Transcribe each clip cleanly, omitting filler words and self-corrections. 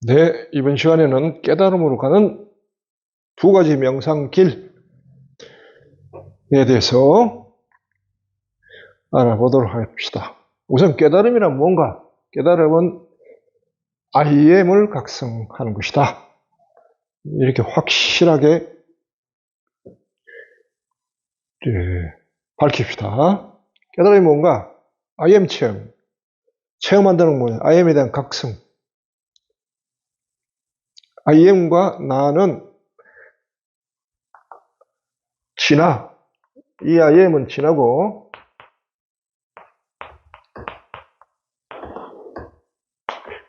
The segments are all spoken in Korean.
네, 이번 시간에는 깨달음으로 가는 두 가지 명상길에 대해서 알아보도록 합시다. 우선 깨달음이란 뭔가? 깨달음은 IM을 각성하는 것이다. 이렇게 확실하게 밝힙시다. 깨달음이 뭔가? IM 체험. 체험한다는 뭐냐? IM에 대한 각성. IM과 나는 진화. 이 IM은 진화고,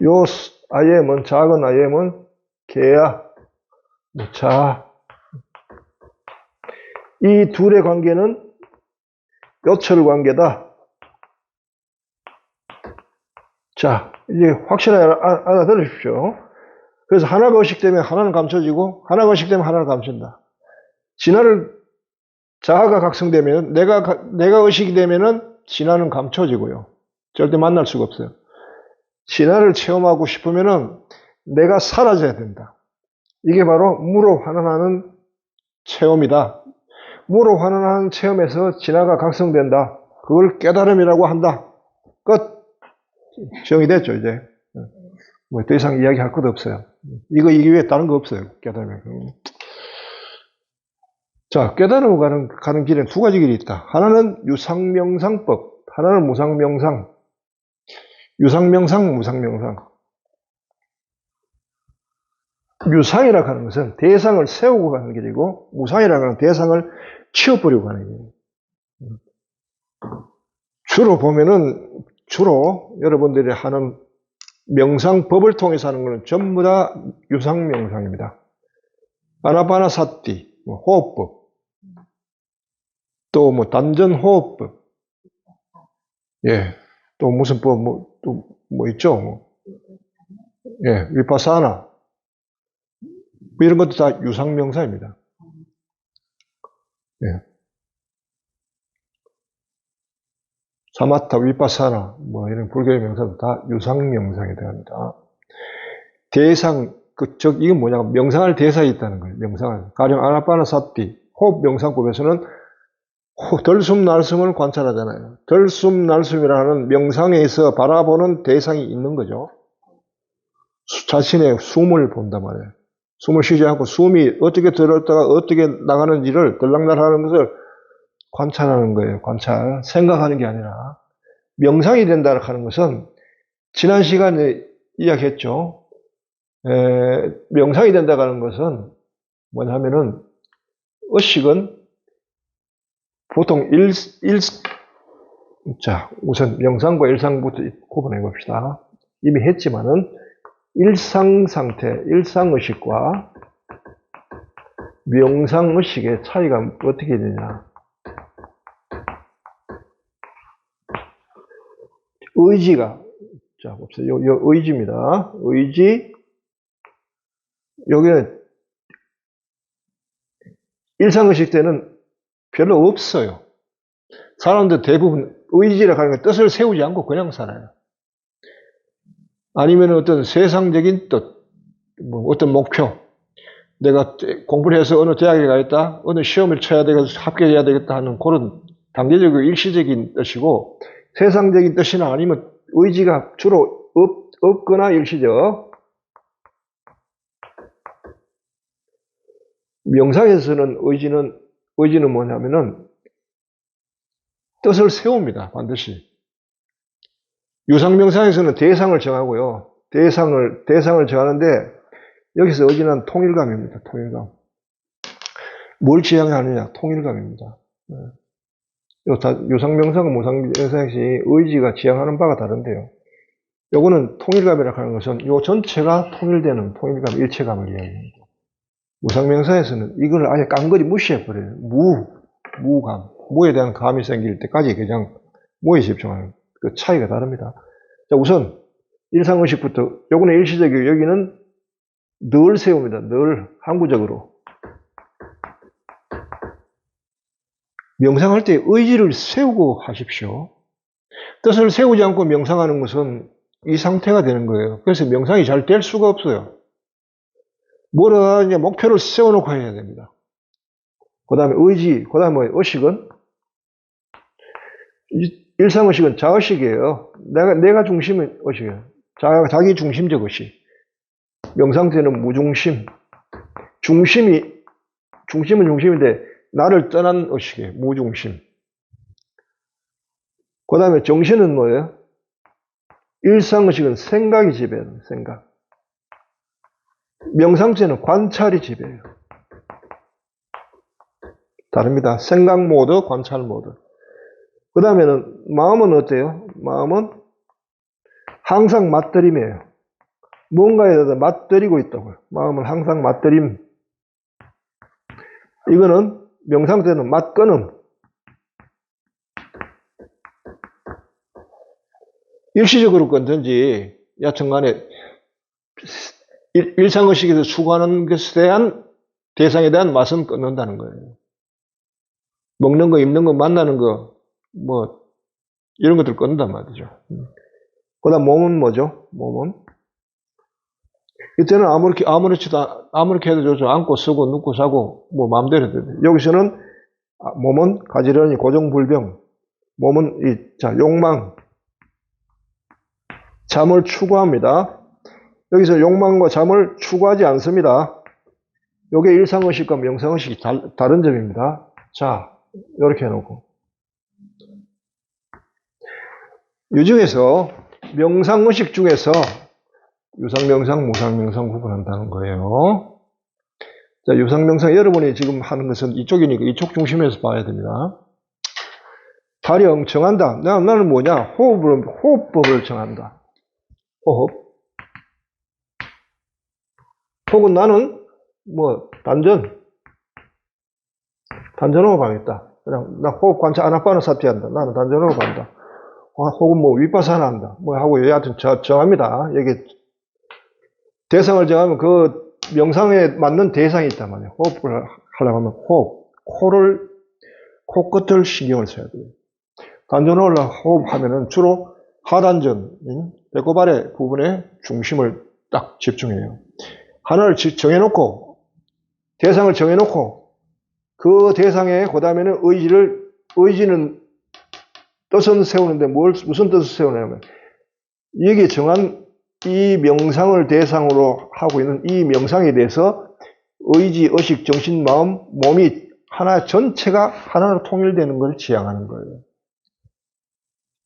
요 IM은, 작은 IM은 개야, 자. 이 둘의 관계는 뼈철 관계다. 자, 이제 확실하게 알아들으십시오. 그래서 하나가 의식되면 하나는 감춰지고, 하나가 의식되면 하나는 감춘다. 진화를, 자아가 각성되면, 내가 의식이 되면은 진화는 감춰지고요. 절대 만날 수가 없어요. 진화를 체험하고 싶으면은 내가 사라져야 된다. 이게 바로 무로 환원하는 체험이다. 무로 환원하는 체험에서 진화가 각성된다. 그걸 깨달음이라고 한다. 끝. 정의됐죠, 이제. 뭐 더 이상 이야기할 것도 없어요. 이거 외에 다른 거 없어요, 깨달음이. 자, 깨달음으로 가는 길에는 두 가지 길이 있다. 하나는 유상명상법, 하나는 무상명상. 유상명상, 무상명상. 유상이라고 하는 것은 대상을 세우고 가는 길이고, 무상이라고 하는 대상을 치워버리고 가는 길이에요. 주로 여러분들이 하는 명상법을 통해서 하는 것은 전부 다 유상명상입니다. 아나파나사티, 호흡법, 또 뭐 단전호흡법, 예, 또 무슨 법, 또 뭐 있죠? 예, 위파사나, 이런 것도 다 유상명상입니다. 예. 사마타, 위파사나, 뭐 이런 불교의 명상도 다 유상명상에 들어갑니다. 대상, 이건 뭐냐면 명상할 대상이 있다는 거예요. 명상을. 가령 아나파나사티, 호흡 명상법에서는 덜숨 날숨을 관찰하잖아요. 덜숨 날숨이라는 명상에서 바라보는 대상이 있는 거죠. 자신의 숨을 본단 말이에요. 숨을 쉬지 않고 숨이 어떻게 들어왔다가 어떻게 나가는지를 들락날락하는 것을 관찰하는 거예요. 관찰. 생각하는 게 아니라. 명상이 된다고 하는 것은 지난 시간에 이야기했죠. 명상이 된다고 하는 것은 뭐냐면은 의식은 보통 자, 우선 명상과 일상부터 구분해 봅시다. 이미 했지만은 일상 상태, 일상의식과 명상의식의 차이가 어떻게 되냐. 의지가, 자, 봅시다. 요 의지입니다. 의지, 여기는 일상의식 때는 별로 없어요. 사람들 대부분 의지라고 하는 건 뜻을 세우지 않고 그냥 살아요. 아니면 어떤 세상적인 뜻, 뭐 어떤 목표, 내가 공부를 해서 어느 대학에 가겠다, 어느 시험을 쳐야 되겠다, 합격해야 되겠다 하는 그런 단계적이고 일시적인 뜻이고, 세상적인 뜻이나 아니면 의지가 주로 없거나 일시적. 명상에서는 의지는 뭐냐면은 뜻을 세웁니다, 반드시. 유상명상에서는 대상을 정하고요. 대상을 정하는데, 여기서 의지는 통일감입니다, 통일감. 뭘 지향하느냐, 통일감입니다. 유상명상과 무상명상이 의지가 지향하는 바가 다른데요. 요거는 통일감이라고 하는 것은 요 전체가 통일되는 통일감, 일체감을 이야기합니다. 무상명상에서는 이걸 아예 깡그리 무시해버려요. 무감. 무에 대한 감이 생길 때까지 그냥 무에 집중하는 그 차이가 다릅니다. 자, 우선 일상의식부터, 요거는 일시적이고 여기는 늘 세웁니다. 늘 항구적으로. 명상할 때 의지를 세우고 하십시오. 뜻을 세우지 않고 명상하는 것은 이 상태가 되는 거예요. 그래서 명상이 잘 될 수가 없어요. 뭐라 이제 목표를 세워놓고 해야 됩니다. 그 다음에 의지, 그 다음에 의식은 일상의식은 자의식이에요. 내가 중심의 의식이에요. 자기 중심적 의식. 명상 때는 무중심. 중심은 중심인데 나를 떠난 의식이에요. 무중심. 그 다음에 정신은 뭐예요? 일상의식은 생각이 지배해요. 생각. 명상체는 관찰이 지배해요. 다릅니다. 생각 모드, 관찰 모드. 그 다음에는 마음은 어때요? 마음은 항상 맞들임이에요. 뭔가에 대해서 맞들이고 있다고요. 마음은 항상 맞들임. 이거는 명상 때는 맞건음. 일시적으로 끊든지 여튼간에 일상의식에서 추구하는 것에 대한 대상에 대한 맛은 끊는다는 거예요. 먹는 거, 입는 거, 만나는 거, 뭐 이런 것들 끊는단 말이죠. 그 다음 몸은 뭐죠? 몸은 이때는 아무렇게 해도 좋죠. 앉고 쓰고 눕고 자고 뭐 마음대로 해도 돼요. 여기서는 몸은 가지런히 고정불병, 몸은 욕망, 잠을 추구합니다. 여기서 욕망과 잠을 추구하지 않습니다. 이게 일상의식과 명상의식이 다른 점입니다. 자, 이렇게 해놓고 이 중에서 명상의식 중에서 유상명상, 무상명상 구분한다는 거예요. 자, 유상명상 여러분이 지금 하는 것은 이쪽이니까 이쪽 중심에서 봐야 됩니다. 가령 정한다. 나는 뭐냐? 호흡법을 정한다. 호흡. 혹은 나는 단전으로 가겠다. 그냥 나 호흡 관찰 아나파나사티 한다. 나는 단전으로 간다. 혹은 위파사나 한다. 하고 여하튼 정합니다. 여기 대상을 정하면 그 명상에 맞는 대상이 있단 말이에요. 호흡을 하려고 하면 코끝을 신경을 써야 돼요. 단전으로 호흡하면은 주로 하단전, 배꼽 아래 부분에 중심을 딱 집중해요. 하나를 정해놓고, 대상을 정해놓고, 그 대상에, 그 다음에는 의지는 뜻은 세우는데 무슨 뜻을 세우냐면, 여기 정한 이 명상을 대상으로 하고 있는 이 명상에 대해서 의지, 의식, 정신, 마음, 몸이 하나 전체가 하나로 통일되는 걸 지향하는 거예요.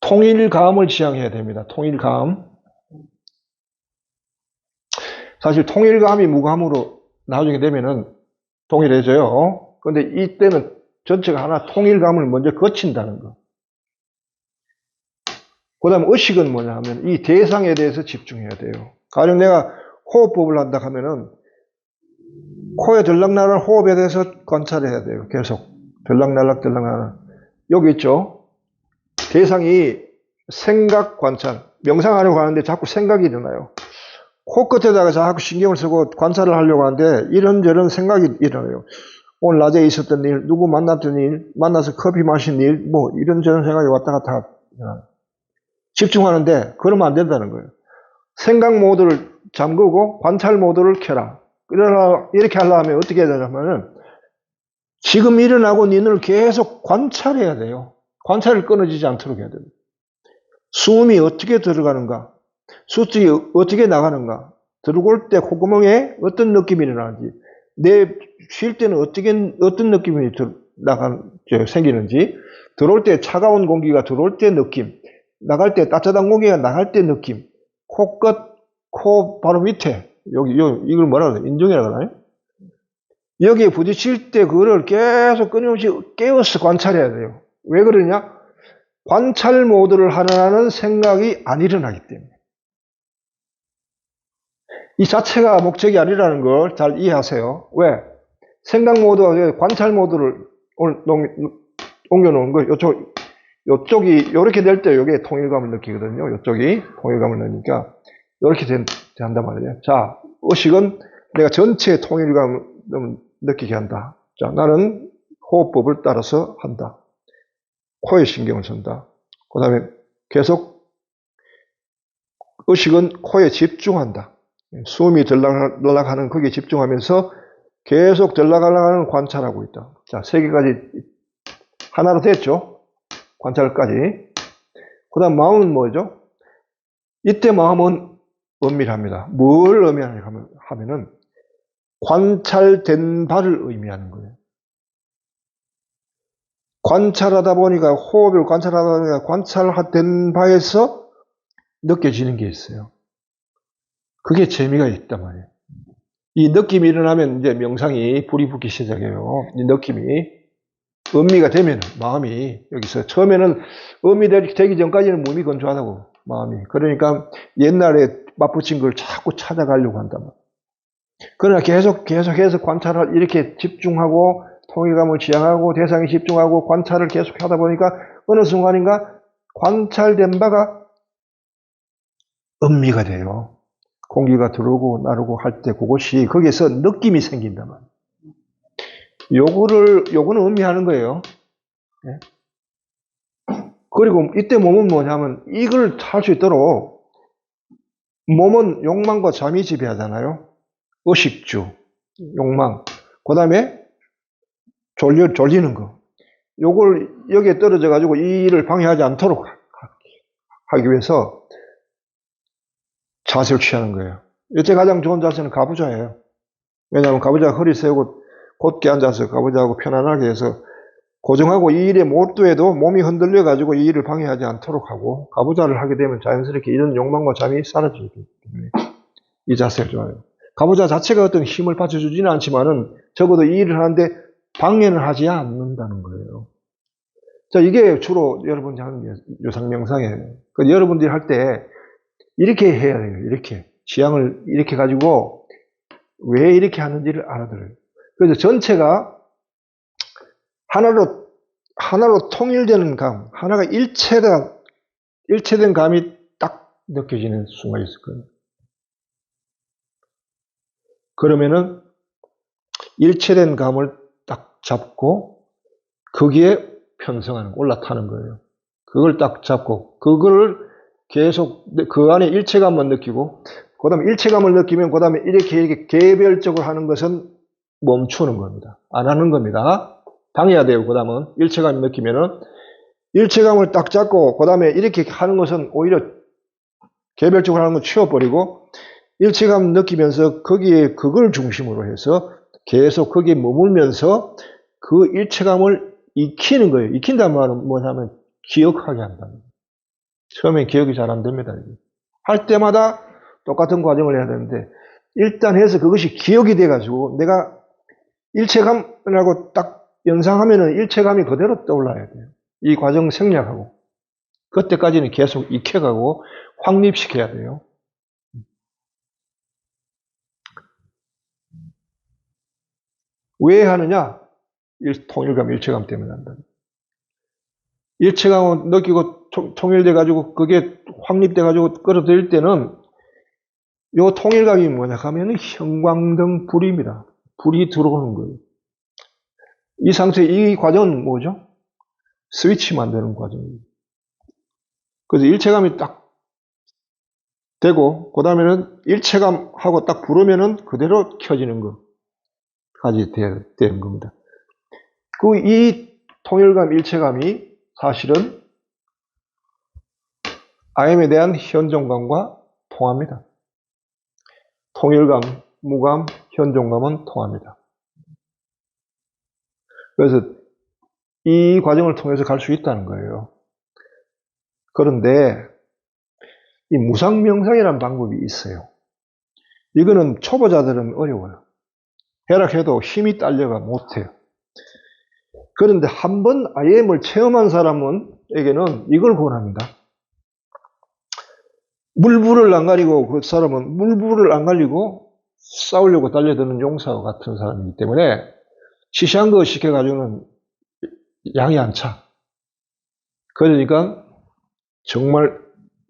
통일감을 지향해야 됩니다. 통일감. 사실 통일감이 무감으로 나중에 되면은 동일해져요. 그런데 이때는 전체가 하나 통일감을 먼저 거친다는 거. 그 다음 의식은 뭐냐 하면 이 대상에 대해서 집중해야 돼요. 가령 내가 호흡법을 한다 하면은 코에 들락날락 호흡에 대해서 관찰해야 돼요. 계속 들락날락 여기 있죠. 대상이 생각 관찰. 명상하려고 하는데 자꾸 생각이 일어나요. 코끝에다가 자꾸 신경을 쓰고 관찰을 하려고 하는데 이런저런 생각이 일어나요. 오늘 낮에 있었던 일, 누구 만났던 일, 만나서 커피 마신 일, 이런저런 생각이 왔다 갔다 집중하는데 그러면 안 된다는 거예요. 생각 모드를 잠그고 관찰 모드를 켜라. 이렇게 하려면 어떻게 해야 되냐면은 지금 일어나고 있는 일을 계속 관찰해야 돼요. 관찰을 끊어지지 않도록 해야 됩니다. 숨이 어떻게 들어가는가, 수축이 어떻게 나가는가, 들어올 때 콧구멍에 어떤 느낌이 일어나는지, 쉴 때는 어떤 느낌이 생기는지, 들어올 때 차가운 공기가 들어올 때 느낌, 나갈 때 따뜻한 공기가 나갈 때 느낌, 코 바로 밑에, 이걸 뭐라 그러나? 인중이라고 하나요? 여기에 부딪힐 때 그거를 계속 끊임없이 깨워서 관찰해야 돼요. 왜 그러냐? 관찰 모드를 하는 생각이 안 일어나기 때문에. 이 자체가 목적이 아니라는 걸 잘 이해하세요. 왜? 생각 모드와 관찰 모드를 오늘 옮겨놓은 거, 요쪽이 이렇게 될 때 이게 통일감을 느끼거든요. 이쪽이 통일감을 느끼니까 이렇게 된단 말이에요. 자, 의식은 내가 전체의 통일감을 느끼게 한다. 자, 나는 호흡법을 따라서 한다. 코에 신경을 쓴다. 그 다음에 계속 의식은 코에 집중한다. 숨이 들락들락하는 거기에 집중하면서 계속 들락들락하는 관찰하고 있다. 자, 세 개까지 하나로 됐죠? 관찰까지. 그 다음 마음은 뭐죠? 이때 마음은 엄밀합니다. 뭘 의미하냐 하면은 관찰된 바를 의미하는 거예요. 관찰하다 보니까 호흡을 관찰하다 보니까 관찰된 바에서 느껴지는 게 있어요. 그게 재미가 있단 말이에요. 이 느낌이 일어나면 이제 명상이 불이 붙기 시작해요. 이 느낌이 음미가 되면 마음이 여기서 처음에는 음미 되기 전까지는 몸이 건조하다고 마음이. 그러니까 옛날에 맞붙인 걸 자꾸 찾아가려고 한단 말이에요. 그러나 계속해서 관찰을 이렇게 집중하고 통일감을 지향하고 대상에 집중하고 관찰을 계속 하다 보니까 어느 순간인가 관찰된 바가 음미가 돼요. 공기가 들어오고 나르고 할 때 그것이 거기에서 느낌이 생긴단 말이에요. 요거는 음미하는 거예요. 네? 그리고 이때 몸은 뭐냐면 이걸 할 수 있도록 몸은 욕망과 잠이 지배하잖아요. 의식주, 욕망. 그 다음에 졸리는 거. 요걸 여기에 떨어져 가지고 이 일을 방해하지 않도록 하기 위해서 자세를 취하는 거예요. 이때 가장 좋은 자세는 가부좌예요. 왜냐하면 가부좌 허리 세우고 곧게 앉아서 가부좌하고 편안하게 해서 고정하고 이 일에 몰두해도 몸이 흔들려 가지고 이 일을 방해하지 않도록 하고 가부좌를 하게 되면 자연스럽게 이런 욕망과 잠이 사라지기 때문에 이 자세가 좋아요. 가부좌 자체가 어떤 힘을 받쳐주지는 않지만은 적어도 이 일을 하는데 방해는 하지 않는다는 거예요. 자, 이게 주로 여러분이 하는 요상명상이에요. 여러분들이 할 때 이렇게 해야 돼요. 이렇게. 지향을 이렇게 가지고 왜 이렇게 하는지를 알아들어요. 그래서 전체가 하나로 통일되는 감, 하나가 일체된 감이 딱 느껴지는 순간이 있을 거예요. 그러면은 일체된 감을 딱 잡고 거기에 편성하는, 올라타는 거예요. 그걸 딱 잡고 그걸 계속 그 안에 일체감만 느끼고 그 다음에 일체감을 느끼면 그 다음에 이렇게 개별적으로 하는 것은 멈추는 겁니다. 안 하는 겁니다. 방해야 돼요. 그 다음은 일체감 느끼면은 일체감을 딱 잡고 그 다음에 이렇게 하는 것은 오히려 개별적으로 하는 건 치워버리고 일체감 느끼면서 거기에 그걸 중심으로 해서 계속 거기에 머물면서 그 일체감을 익히는 거예요. 익힌다는 말은 뭐냐면 기억하게 한다는 거예요. 처음엔 기억이 잘 안 됩니다. 할 때마다 똑같은 과정을 해야 되는데 일단 해서 그것이 기억이 돼가지고 내가 일체감이라고 딱 연상하면은 일체감이 그대로 떠올라야 돼요. 이 과정 생략하고 그때까지는 계속 익혀가고 확립시켜야 돼요. 왜 하느냐? 통일감, 일체감 때문에 한다. 일체감을 느끼고 통일돼가지고 그게 확립돼가지고 끌어들일 때는 요 통일감이 뭐냐 하면 형광등 불입니다. 불이 들어오는 거예요. 이 상태, 이 과정은 뭐죠? 스위치 만드는 과정입니다. 그래서 일체감이 딱 되고, 그 다음에는 일체감하고 딱 부르면은 그대로 켜지는 것까지 되는 겁니다. 이 통일감, 일체감이 사실은 IM에 대한 현존감과 통합니다. 통일감, 무감, 현존감은 통합니다. 그래서 이 과정을 통해서 갈 수 있다는 거예요. 그런데 이 무상명상이라는 방법이 있어요. 이거는 초보자들은 어려워요. 해락해도 힘이 딸려가 못해요. 그런데 한번 IM을 체험한 사람에게는 이걸 권합니다. 물불을 안 가리고 그 사람은 물불을 안 가리고 싸우려고 달려드는 용사와 같은 사람이기 때문에 시시한 거 시켜가지고는 양이 안 차. 그러니까 정말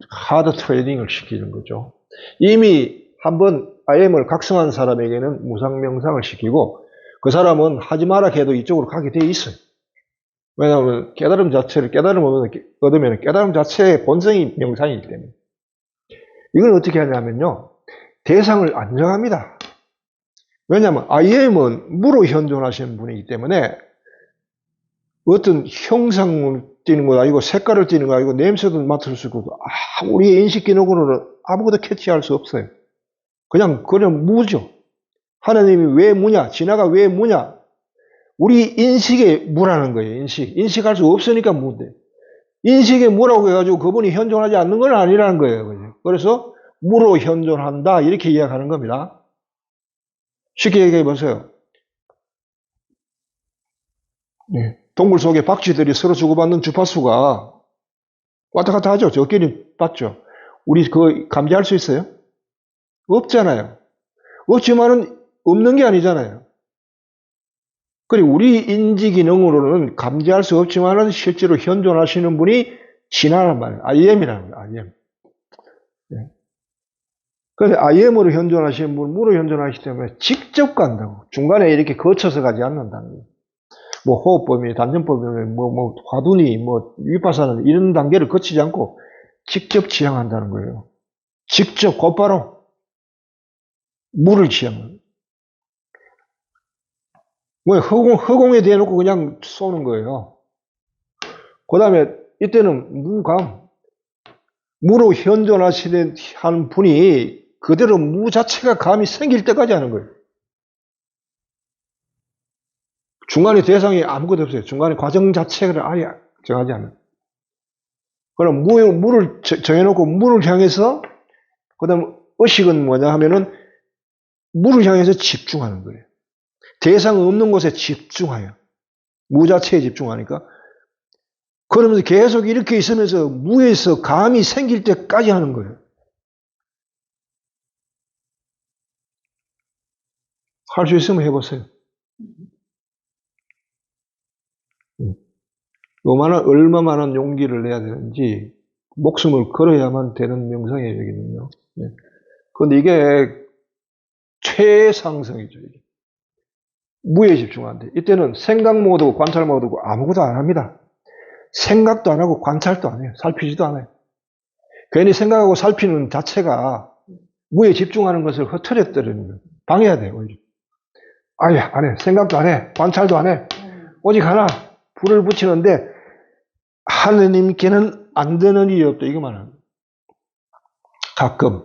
하드 트레이닝을 시키는 거죠. 이미 한번 IM을 각성한 사람에게는 무상명상을 시키고 그 사람은 하지 마라 해도 이쪽으로 가게 돼 있어요. 왜냐하면 깨달음 자체를 얻으면 깨달음 자체의 본성이 명상이기 때문에. 이걸 어떻게 하냐면요. 대상을 안 정합니다. 왜냐하면 IM은 무로 현존하시는 분이기 때문에 어떤 형상을 띠는 거 아니고 색깔을 띠는 거 아니고 냄새도 맡을 수 있고 우리의 인식 기능으로는 아무것도 캐치할 수 없어요. 그냥 무죠. 하나님이 왜 무냐? 진화가 왜 무냐? 우리 인식에 무라는 거예요. 인식할 수 없으니까 무인데 인식에 무라고 해가지고 그분이 현존하지 않는 건 아니라는 거예요. 그래서 무로 현존한다 이렇게 이야기하는 겁니다. 쉽게 얘기해 보세요. 동물 속에 박쥐들이 서로 주고받는 주파수가 왔다 갔다 하죠. 저끼리 받죠. 우리 그거 감지할 수 있어요? 없잖아요. 없지만은 없는 게 아니잖아요. 그리고 우리 인지 기능으로는 감지할 수 없지만은 실제로 현존하시는 분이 진화란 말이에요. IM이라는 거예요. IM. 그래서 IM으로 현존하시는 분은 무로 현존하시기 때문에 직접 간다고. 중간에 이렇게 거쳐서 가지 않는다는 거예요. 뭐 호흡법이, 단전법이, 뭐 화두니, 뭐 위파사는 이런 단계를 거치지 않고 직접 지향한다는 거예요. 직접 곧바로 무를 지향하는. 뭐 허공에 대놓고 그냥 쏘는 거예요. 그 다음에 이때는 무로 현존하시는 한 분이 그대로 무 자체가 감이 생길 때까지 하는 거예요. 중간에 대상이 아무것도 없어요. 중간에 과정 자체를 아예 정하지 않아요. 그럼 무를 정해놓고 무를 향해서, 그 다음 의식은 뭐냐 하면은 무를 향해서 집중하는 거예요. 대상 없는 곳에 집중해요. 무 자체에 집중하니까. 그러면서 계속 이렇게 있으면서 무에서 감이 생길 때까지 하는 거예요. 할 수 있으면 해보세요. 얼마만한 용기를 내야 되는지 목숨을 걸어야만 되는 명상이에요, 여기는요. 그런데 이게 최상승이죠. 이게. 무에 집중한대. 이때는 생각 모드고 관찰 모드고 아무것도 안 합니다. 생각도 안 하고 관찰도 안 해요. 살피지도 않아요. 괜히 생각하고 살피는 자체가 무에 집중하는 것을 흐트러뜨리는 거예요. 방해해야 돼요. 아예 안 해. 생각도 안 해. 관찰도 안 해. 오직 하나 불을 붙이는데 하느님께는 안 되는 일이 없다. 이거 말하는 거예요. 가끔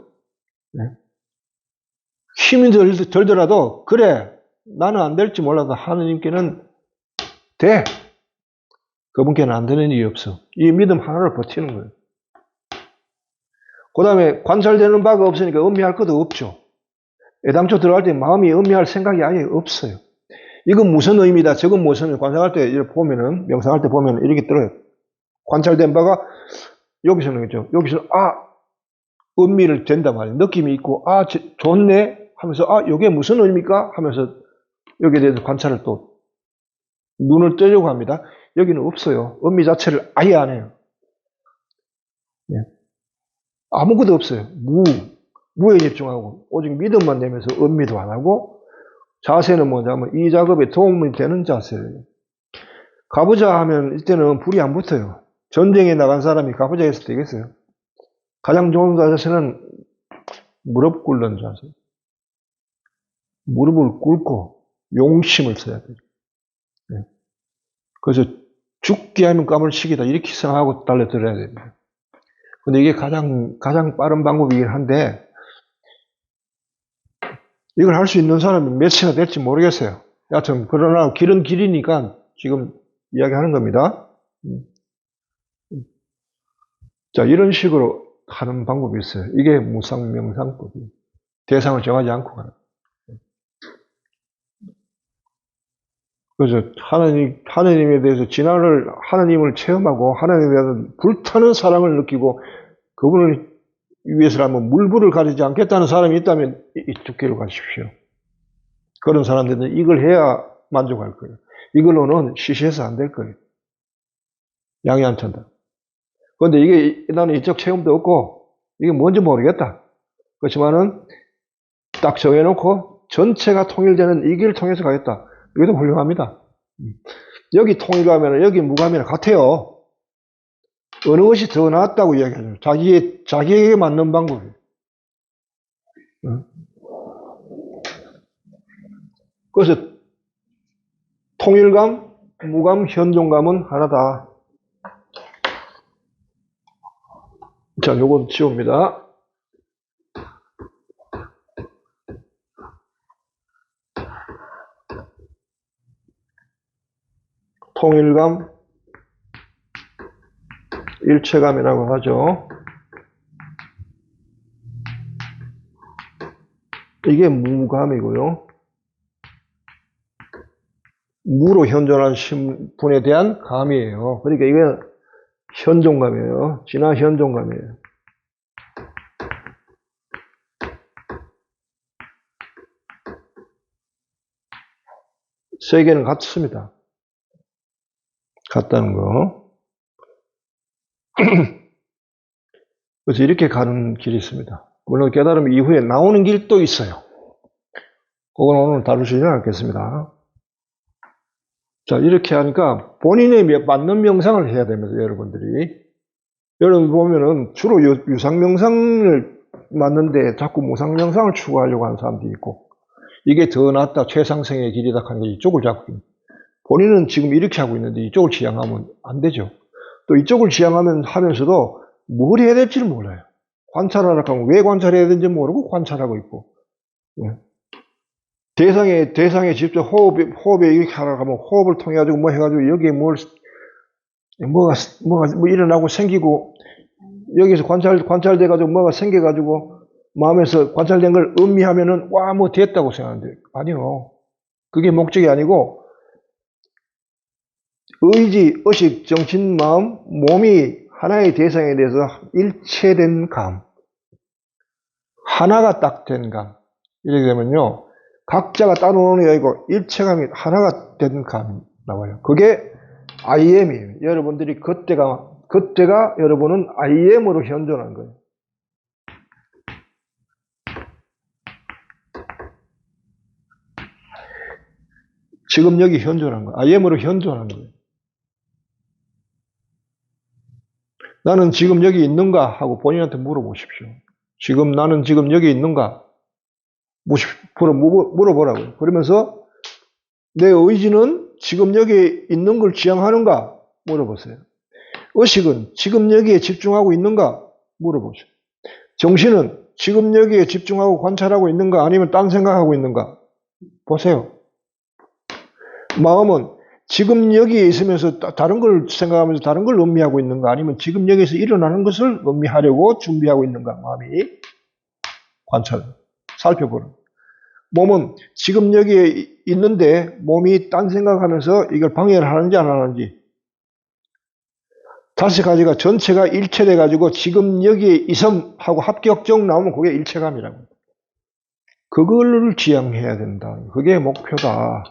힘이 들더라도 그래 나는 안 될지 몰라도 하느님께는 돼. 그분께는 안 되는 일이 없어. 이 믿음 하나를 버티는 거예요. 그 다음에 관찰되는 바가 없으니까 음미할 것도 없죠. 애당초 들어갈 때 마음이 음미할 생각이 아예 없어요. 이건 무슨 의미다, 저건 무슨 의미다. 관찰할 때 이렇게 보면은, 명상할 때 보면 이렇게 들어요. 관찰된 바가 여기서는 있죠. 여기서는 음미를 된단 말이에요. 느낌이 있고 좋네 하면서 이게 무슨 의미일까 하면서 여기에 대해서 관찰을 또 눈을 뜨려고 합니다. 여기는 없어요. 음미 자체를 아예 안 해요. 아무것도 없어요. 무에 집중하고 오직 믿음만 내면서 음미도 안 하고 자세는 뭐냐면 이 작업에 도움이 되는 자세예요. 가부좌 하면 이때는 불이 안 붙어요. 전쟁에 나간 사람이 가부좌 했을 때 되겠어요? 가장 좋은 자세는 무릎 꿇는 자세. 무릎을 꿇고 용심을 써야 돼요. 그래서 죽게 하면 까물치기다 이렇게 생각하고 달려들어야 됩니다. 근데 이게 가장 빠른 방법이긴 한데 이걸 할 수 있는 사람이 몇이나 될지 모르겠어요. 여하튼 그러나 길은 길이니까 지금 이야기하는 겁니다. 자, 이런 식으로 하는 방법이 있어요. 이게 무상명상법이에요. 대상을 정하지 않고 가는. 그래서 하나님에 대해서 하나님을 체험하고 하나님에 대한 불타는 사랑을 느끼고 그분을 위해서라면 물불을 가리지 않겠다는 사람이 있다면 이쪽 길로 가십시오. 그런 사람들은 이걸 해야 만족할 거예요. 이걸로는 시시해서 안 될 거예요. 양이 안 찬다. 그런데 이게 나는 이쪽 체험도 없고 이게 뭔지 모르겠다. 그렇지만은 딱 정해놓고 전체가 통일되는 이 길을 통해서 가겠다. 이것도 훌륭합니다. 여기 통일감이나 여기 무감이나 같아요. 어느 것이 더 낫다고 이야기하죠. 자기에게 맞는 방법이에요. 응? 그래서 통일감, 무감, 현존감은 하나다. 자, 요건 지웁니다. 통일감, 일체감이라고 하죠. 이게 무감이고요. 무로 현존한 신분에 대한 감이에요. 그러니까 이게 현존감이에요. 진화 현존감이에요. 세 개는 같습니다. 같다는 거. 그래서 이렇게 가는 길이 있습니다. 물론 깨달음 이후에 나오는 길도 있어요. 그건 오늘 다루지는 않겠습니다. 자, 이렇게 하니까 본인에 맞는 명상을 해야 됩니다, 여러분들이. 여러분 보면은 주로 유상명상을 맞는데 자꾸 무상명상을 추구하려고 하는 사람도 있고, 이게 더 낫다, 최상승의 길이다 하는 게 이쪽을 잡고 있는. 본인은 지금 이렇게 하고 있는데 이쪽을 지향하면 안 되죠. 또 이쪽을 지향하면서도 뭘 해야 될지를 몰라요. 관찰하라고 하면 왜 관찰해야 되는지 모르고 관찰하고 있고. 예. 대상에 직접 호흡에 이렇게 하라고 하면 호흡을 통해 가지고 뭐 해가지고 여기에 뭐가 일어나고 생기고, 여기서 관찰돼 가지고 뭐가 생겨 가지고 마음에서 관찰된 걸 음미하면은 와, 뭐 됐다고 생각하는데, 아니요. 그게 목적이 아니고, 의지, 의식, 정신, 마음, 몸이 하나의 대상에 대해서 일체된 감, 하나가 딱 된 감. 이렇게 되면요, 각자가 따로 노는 게 아니고 일체감이 하나가 된 감이 나와요. 그게 IM이에요. 여러분들이 그때가 여러분은 IM으로 현존한 거예요. 지금 여기 현존한 거예요. IM으로 현존한 거예요. 나는 지금 여기 있는가 하고 본인한테 물어보십시오. 나는 지금 여기 있는가? 물어보라고요. 그러면서 내 의지는 지금 여기 있는 걸 지향하는가? 물어보세요. 의식은 지금 여기에 집중하고 있는가? 물어보세요. 정신은 지금 여기에 집중하고 관찰하고 있는가? 아니면 딴 생각하고 있는가? 보세요. 마음은 지금 여기에 있으면서 다른 걸 생각하면서 다른 걸 음미하고 있는가? 아니면 지금 여기서 일어나는 것을 음미하려고 준비하고 있는가? 마음이 살펴보는. 몸은 지금 여기에 있는데 몸이 딴 생각하면서 이걸 방해를 하는지 안 하는지. 5가지가 전체가 일체돼 가지고 지금 여기에 있음하고 합격적 나오면 그게 일체감이라고. 그걸 지향해야 된다. 그게 목표다.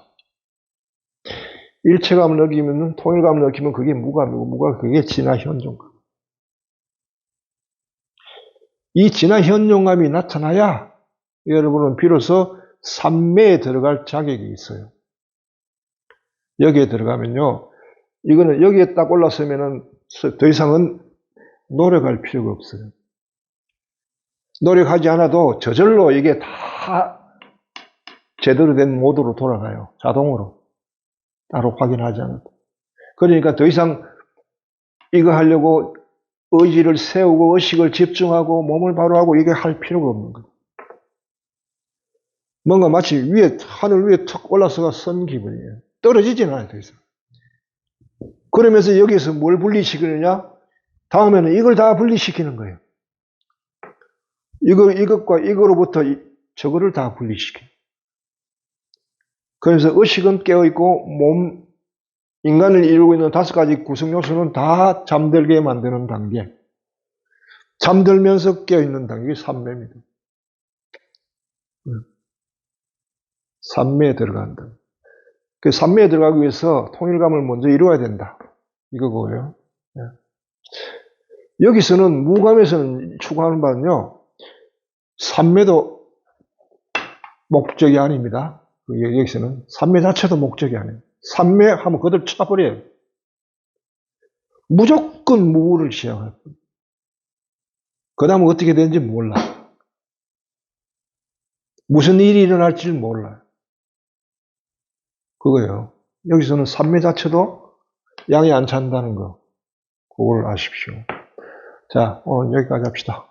일체감을 느끼면, 통일감을 느끼면 그게 무감이고, 그게 진화 현존감. 이 진화 현존감이 나타나야 여러분은 비로소 삼매에 들어갈 자격이 있어요. 여기에 들어가면요, 이거는 여기에 딱 올랐으면은 더 이상은 노력할 필요가 없어요. 노력하지 않아도 저절로 이게 다 제대로 된 모드로 돌아가요. 자동으로. 따로 확인하지 않아도. 그러니까 더 이상 이거 하려고 의지를 세우고 의식을 집중하고 몸을 바로 하고 이게 할 필요가 없는 거예요. 뭔가 마치 하늘 위에 턱 올라서가 선 기분이에요. 떨어지지는 않아요, 더 이상. 그러면서 여기서 뭘 분리시키느냐? 다음에는 이걸 다 분리시키는 거예요. 이것과 이거로부터 저거를 다 분리시켜. 그래서 의식은 깨어있고 인간을 이루고 있는 5가지 구성 요소는 다 잠들게 만드는 단계. 잠들면서 깨어있는 단계가 삼매입니다. 삼매에 들어간다. 그 삼매에 들어가기 위해서 통일감을 먼저 이루어야 된다. 이거고요. 여기서는 무감에서는 추구하는 바는요, 삼매도 목적이 아닙니다. 여기서는 삼매 자체도 목적이 아니에요. 삼매 하면 그들 쳐버려요. 무조건 무를 지향할 뿐. 그 다음은 어떻게 되는지 몰라. 무슨 일이 일어날지 몰라요. 그거예요. 여기서는 산매 자체도 양이 안 찬다는 거. 그걸 아십시오. 자, 오늘 여기까지 합시다.